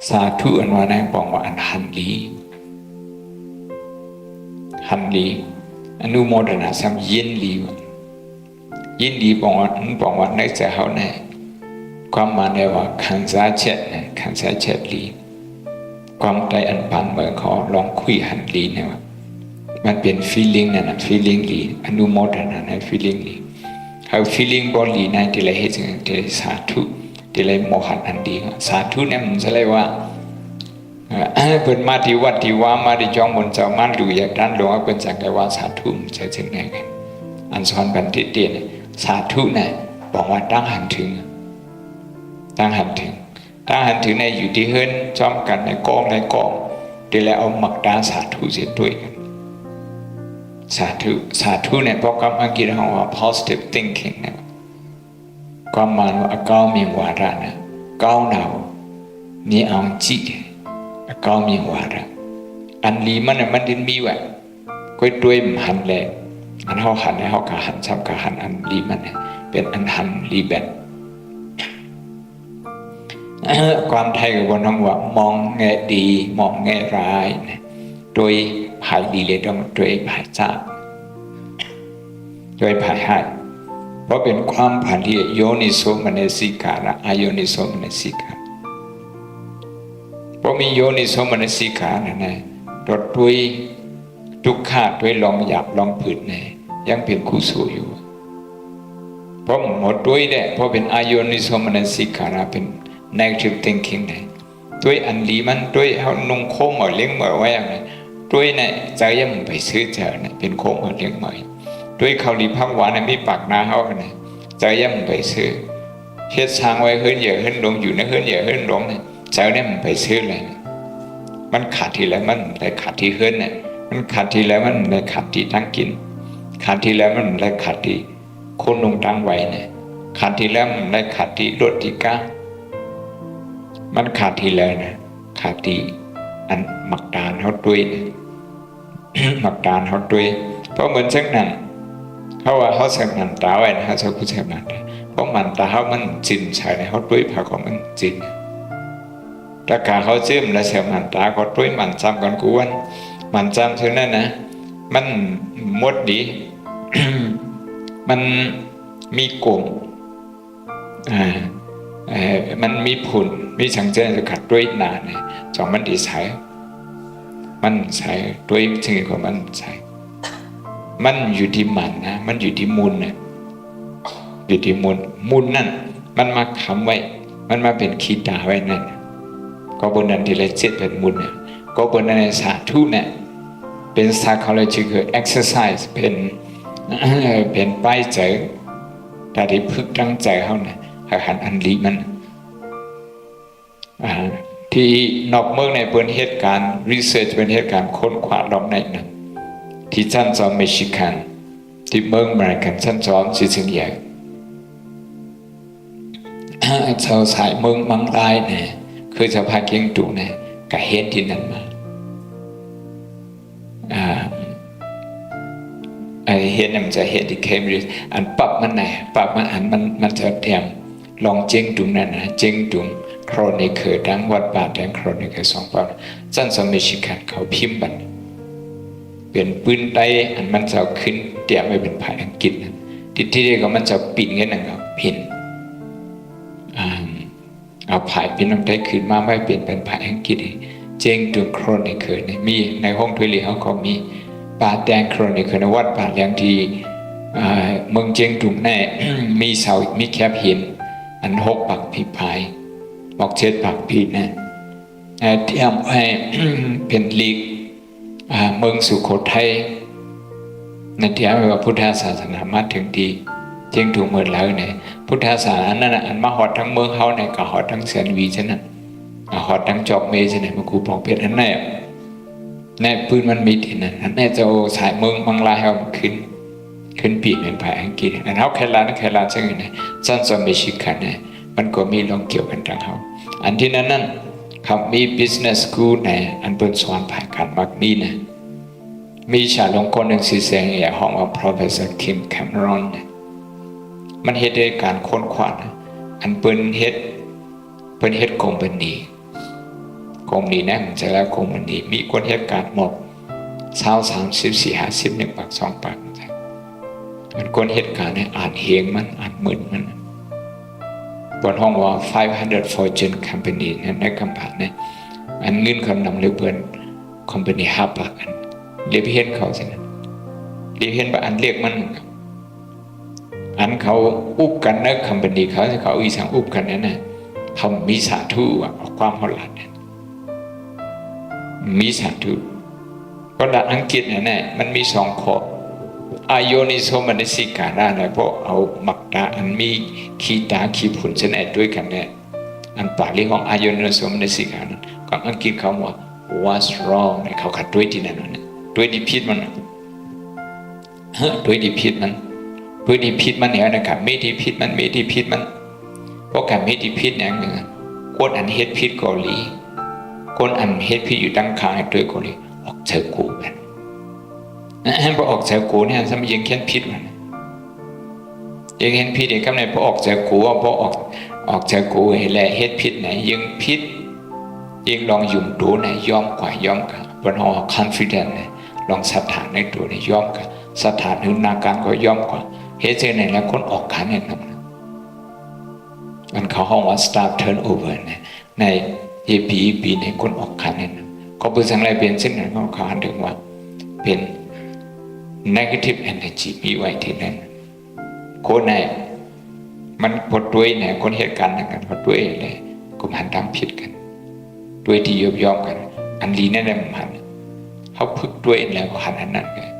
สาธุอันว่านั่งบอกว่าอันหันลีอนุโมทนาสัมยินดีบอกว่าในใจเขาเนี่ยความหมายเนี่ยว่าขันซาเช็ดลีความใจอันปันเหมือนเขาลองคุยหันลีเนี่ยว่ามันเป็น feeling นั่นนะ feeling ลีอนุโมทนาใน feeling ลีเขา feeling บอลีในที่ไรเหตุที่ไรสาธุที่ไรโมหันอันดีสาธุเนี่ยมันจะเรียกว่าเปิดมาที่วัดที่ว่ามาที่จอมบนเจ้ามันดูอยากด้านหลวงเป็นจังไงว่าสาธุมันจะถึงไหนกันอันสอนบันทิตเตียนสาธุเนี่ยบอกว่าตั้งหันถึงในอยู่ที่เฮิรนจอมกันในกองที่แล้วเอาหมักดาสาธุเสียด้วยกันสาธุเนี่ยเพราะความอังกฤษเขาว่า positive thinking เนี่ยความหมายว่าก้าวมีวาระนะก้าวหนาวนี่เอาจิตก้าวมีวาระอันลีมันดินมีไว้ก็ด้วยมันหันแรงอันเขาหันให้เขากะหันซ้ำกะหันอันลีมันเป็นอันหันลีแบบความไทยกับวันนั้นว่ามองแง่ดีมองแง่ร้ายโดยภายดีเลยต้องโดยภายจ้าโดยภายให้เพราะเป็นความผ่านที่โยนิโสมนสิการะอโยนิโสมนสิการเพราะมีโยนิโสมนสิการนะโดยด้วยทุกขาด้วยลองหยาบลองผืดเนี่ยยังเป็นกุศลอยู่เพราะหมดด้วยเนี่ยเพราะเป็นอโยนิโสมนสิการะเป็น negative thinking เนี่ยด้วยอันดีมันด้วยเขานุ่งโค้งหมดเลี้ยงหมดไว้อย่างไรด้วยเนี่ยใจยังไปซื้อเจอเนี่ยเป็นโค้งหมดเลี้ยงหมดด้วยเขาดีพักหวานในมีปากนาเขาเนี่ยใจยังไปซื้อเฮ็ดช้างไว้เฮิรนเหยื่อเฮิรนลงอยู่ในเฮิรนเหยื่อเฮิรนลงเนี่ยใจเนี่ยมันไปซื้อเลยมันขาดทีแล้วมันได้ขาดที่เฮิรนเนี่ยมันขาดทีแล้วมันได้ขาดที่ตั้งกินขาดทีแล้วมันได้ขาดที่คนลงตั้งไว้เนี่ยขาดทีแล้วมันได้ขาดที่รถที่ก้ามันขาดทีแล้วนะขาดที่อันหมักดานเขาด้วยหมักดานเขาด้วยเพราะเหมือนเช่นนั้นเขาว่าเขาเสพมันตาไว้นะเขาจะพูดเสพมันเพราะมันตาเขามันจินใช่ในเขาด้วยพาของมันจินแต่การเขาเชื่อมและเสพมันตาเขาด้วยมันจำกันกูวันมันจำเท่านั้นนะมันมดดี มันมีกลุ่มมันมีผลมีสังเกตจะขัดด้วยนานเนี่ยสองมันดีใช้มันใช้ด้วยสิ่งของมันใช้มันอยู่ที่มันนะมันอยู่ที่มูลนะอยู่ที่มูลนั่นมันมาคำไว้มันมาเป็นขีดาไว้นั่นก็บนนั้นที่เราเจ็ดเป็นมูลเนี่ยก็บนนั้นสาธุเนี่ยเป็น psychological exercise เป็นป้ายใจแต่ที่พึกตั้งใจเขาเนี่ยหันอันลีมันที่นอกเมืองในเป็นเหตุการณ์รีเสิร์ชเป็นเหตุการณ์ค้นคว้าลองในนั้นที่ชั้นจอมเมชิกันที่เมืองอเมริกันชั้นจอมสิสิงใหญ่ชาวสายเมืองมังรายเนี่ยคือชาวภาคเกียงตุเนี่ยก็เห็นที่นั่นมาเห็นมันจะเห็นที่เคมบริดจ์อันปรับมันไหนปรับมันอันมันจะเตรียมลองเจ้งตุงนั่นนะเจ้งตุงโครนิเกอร์ดังวัดป่าแดงโครนิเกอร์สองปอนสั้นสมิชิกันเขาพิมพ์บันเป็นปืนไต้อันมันจะขึ้นเตรียมไว้เป็นภายอังกฤษที่เรียกว่ามันจะปิดเงี้ยนะครับพินเอาภายพินน้ำไต้ขึ้นมาไม่เปลี่ยนเป็นภายอังกฤษเจ้งตุงโครนิเกอร์เนี่ยมีในห้องทุเรียนเขาก็มีป่าแดงโครนิเกอร์ในวัดป่าแดงที่เมืองเจ้งตุงแน่ มีเสามีแคบหินอัน6ปักผีพายบอกเช็ดปักผีนะเทียมให้ เป็นลีกเมืองสุโขทัยในเทียมว่าพุทธศาสนามาถึงดีเจียงถูกเมืองแล้วเนี่ยพุทธศาสนานั่นอันมาหอดทั้งเมืองเขาเนี่ยก็หอดทั้งเสียนวีฉะนั้นหอดทั้งจอกเมย์ฉะนั้นมันกูบอกเพชรอันนั้นในปืนมันมีที่นั่นอันนี้จะสายเมืองบางลายเอาขึ้นปีเป็นภายอังกฤษอันเขาแค่ลานซึ่งเนี่ยสั้นสมิชิกันเนี่ยมันก็มีลองเกี่ยวกันทั้งเขาอันที่นั้นเขามี business school เนี่ยอันเป็นสอนภายการมักมีนะมีชาลงคนหนึ่งสีแสงอย่างห้องว่า professor Kim Cameron เนี่ยมันเหตุด้วยการค้นคว้าอันเป็นเหตุคอมพานี คงนี้นะมันจะแล้วคงมันนี้มีคนเหตุการณ์หมด30 40 50 1 ปาก2 ปากมันคนเหตุการณ์เนี่ยอ่านเฮงมันอ่านมึนมันบนห้องว่า500 Fortune Company นั่นในคำผ่านเนี่ยอันเงินเขานำเลยเพื่อนคอมพานี5 ปากอันเรียกเห็นเขาสินะเรียกเห็นว่าอันเรียกมันอันเขาอุบกันนะคอมพานีเขาที่เขาอีสังอุบกันนั่นนะเขามีสาธุความหลัดเนี่ยมีสาธุเพราะหลักอังกฤษเนี่ยมันมี2 ข้ออายนิโสมนสิการะนะเพราะเอามักตาอันมีขีตาขีผุนเช่นไอ้ด้วยกันเนี่ยอันปาลีของอายนิโสมนสิการะของอังกฤษเขาว่า what's wrong เนี่ยเขาขัดด้วยที่นั่นนะด้วยดีพิษมันด้วยดีพิษมันด้วยดีพิษมันเนี่ยนะครับไม่ดีพิษมันไม่ดีพิษมันเพราะการไม่ดีพิษเนี่ยหนึ่งคนอันเฮ็ดพิษเกาหลีคนอันเฮ็ดพิษอยู่ตั้งคางด้วยเกาหลีออกเจอกูกันพอออกจากกูเนี่ยสมัยยังเขียนพิษมันยังเห็นพิษเด็กกำเนิดพอออกจากกูพอออกจากกูเห็นแหละเฮ็ดพิษไหนยังพิษยังลองยุ่มดูไหนยอมกว่ายอมกันบนหอคอนฟิเดนต์เนี่ยลองสถานในตัวเนี่ยยอมกันสถานหรือนาการก็ยอมกว่าเฮ็ดเจอไหนแล้วคนออกขันเนี่ยนะมันเขาห้องว่า staff turnover เนี่ยใน APEP เนี่ยคนออกขันเนี่ยก็เป็นสังไรเป็นเส้นนั้นของเขาถึงว่าเป็นnegative energy มีไว้ที่นั่นคนไหนมันพดด้วยเนี่ยคนเหตุการณ์นั้นกันพดด้วยเลยก็หันทำผิดกันด้วยที่ยอมกันอันนี้นั่นแหละมันเขาพึกด้วยแล้วก็หันนั้นกัน